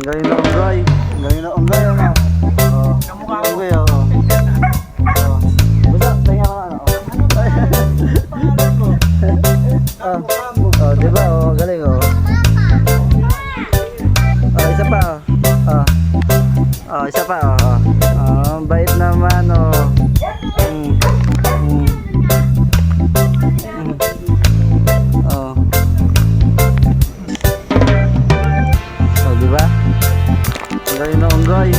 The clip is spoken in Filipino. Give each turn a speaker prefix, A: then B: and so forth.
A: Ang galing na unggoy. Ang galing na unggoy, ano? Oh.
B: Kamukha mo.
A: Unggoy, oh. Oh. Basta, tingnan ka ano.
B: Pangalan ko.
A: Oh.
B: Kamukha mo.
A: Oh, di ba? Oh, galing, oh. Oh, isa pa, oh. Oh. Oh, isa pa, oh. Oh, oh bait naman, oh. Mm. Mm. Mm. Oh. Oh, di ba? Ang galing na unggoy.